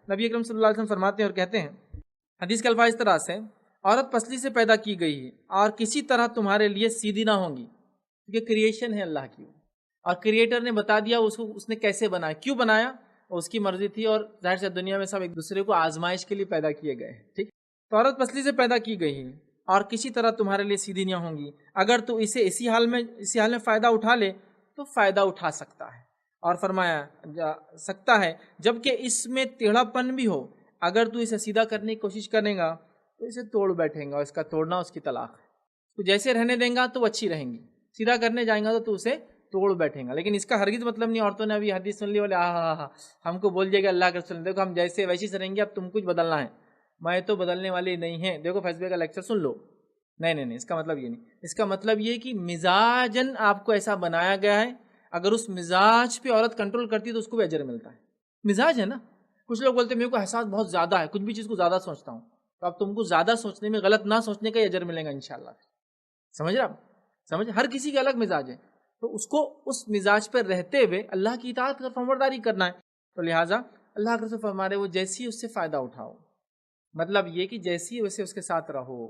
نبی اکرم صلی اللہ علیہ وسلم فرماتے ہیں اور کہتے ہیں، حدیث کے الفاظ اس طرح سے، عورت پسلی سے پیدا کی گئی ہے اور کسی طرح تمہارے لیے سیدھی نہ ہوں گی، کیونکہ کریشن ہے اللہ کی، اور کریٹر نے بتا دیا اس نے کیسے بنایا، کیوں بنایا، اور اس کی مرضی تھی، اور ظاہر سے دنیا میں سب ایک دوسرے کو آزمائش کے لیے پیدا کیے گئے ہیں، ٹھیک۔ تو عورت پسلی سے پیدا کی گئی ہے اور کسی طرح تمہارے لیے سیدھی نہ ہوں گی، اگر تو اسے اسی حال میں فائدہ اٹھا لے تو فائدہ اٹھا سکتا ہے، اور فرمایا سکتا ہے جبکہ اس میں ٹیڑھا پن بھی ہو، اگر تو اسے سیدھا کرنے کی کوشش کرے گا تو اسے توڑ بیٹھے گا، اس کا توڑنا اس کی طلاق ہے، تو جیسے رہنے دیں گا تو وہ اچھی رہیں گی، سیدھا کرنے جائیں گا تو اسے توڑ بیٹھیں گا۔ لیکن اس کا ہرگز مطلب نہیں عورتوں نے ابھی حدیث سن لی بولے ہم کو بول دیا کہ اللہ کے رسول دیکھو ہم جیسے ویسے سے رہیں گے، اب تم کچھ بدلنا ہے، میں تو بدلنے والی نہیں ہے، دیکھو فیصلے کا لیکچر سن لو۔ نہیں، اس کا مطلب یہ نہیں، اس کا مطلب یہ کہ مزاجن آپ کو ایسا بنایا گیا ہے، اگر اس مزاج پہ عورت کنٹرول کرتی ہے تو اس کو بھی اجر ملتا ہے، مزاج ہے نا۔ کچھ لوگ بولتے ہیں میرے کو احساس بہت زیادہ ہے، کچھ بھی چیز کو زیادہ سوچتا ہوں، تو اب تم کو زیادہ سوچنے میں، غلط نہ سوچنے کا اجر ملے گا انشاءاللہ، سمجھ رہے آپ؟ سمجھ، ہر کسی کے الگ مزاج ہے، تو اس کو اس مزاج پر رہتے ہوئے اللہ کی اطاعت اور فرمانبرداری کرنا ہے، تو لہٰذا اللہ کے رسول فرما رہے وہ جیسی اس سے فائدہ اٹھاؤ، مطلب یہ کہ جیسی ویسے اس کے ساتھ رہو،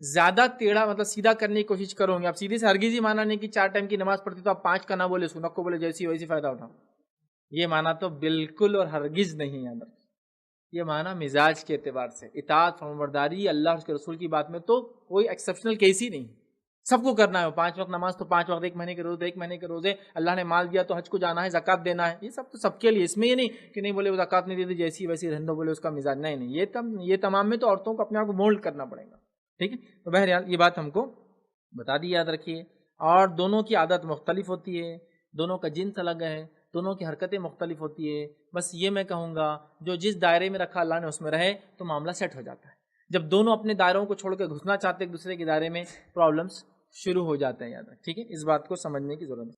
زیادہ ٹیڑھا مطلب سیدھا کرنے کی کوشش کرو گے، آپ سیدھے سے ہرگز ہی مانا نہیں کہ 4 ٹائم کی نماز پڑھتی تو آپ 5 کا نہ بولے، سنت کو بولے جیسی ویسی فائدہ اٹھاؤ، یہ مانا تو بالکل اور ہرگز نہیں ہے، یہ مانا مزاج کے اعتبار سے اطاعت فرمانبرداری اللہ اور اس کے رسول کی بات میں تو کوئی ایکسیپشنل کیس ہی نہیں، سب کو کرنا ہے، 5 وقت نماز تو 5 وقت، 1 مہینے کے روزے 1 مہینے کے روزے، اللہ نے مال دیا تو حج کو جانا ہے، زکوٰۃ دینا ہے، یہ سب تو سب کے لیے، اس میں یہ نہیں کہ نہیں بولے وہ زکوٰۃ نہیں دیتی جیسی ویسی رہنے دو بولے اس کا مزاج، نہیں، یہ تمام میں تو عورتوں کو اپنے آپ کو مولڈ کرنا پڑے گا، ٹھیک ہے۔ تو بہرحال یہ بات ہم کو بتا دی، یاد رکھیے، اور دونوں کی عادت مختلف ہوتی ہے، دونوں کا جنس الگ ہے، دونوں کی حرکتیں مختلف ہوتی ہے، بس یہ میں کہوں گا جو جس دائرے میں رکھا اللہ نے اس میں رہے تو معاملہ سیٹ ہو جاتا ہے، جب دونوں اپنے دائروں کو چھوڑ کے گھسنا چاہتے ایک دوسرے کے دائرے میں، پرابلمس شروع ہو جاتے ہیں، یاد رکھ، ٹھیک ہے، اس بات کو سمجھنے کی ضرورت ہے۔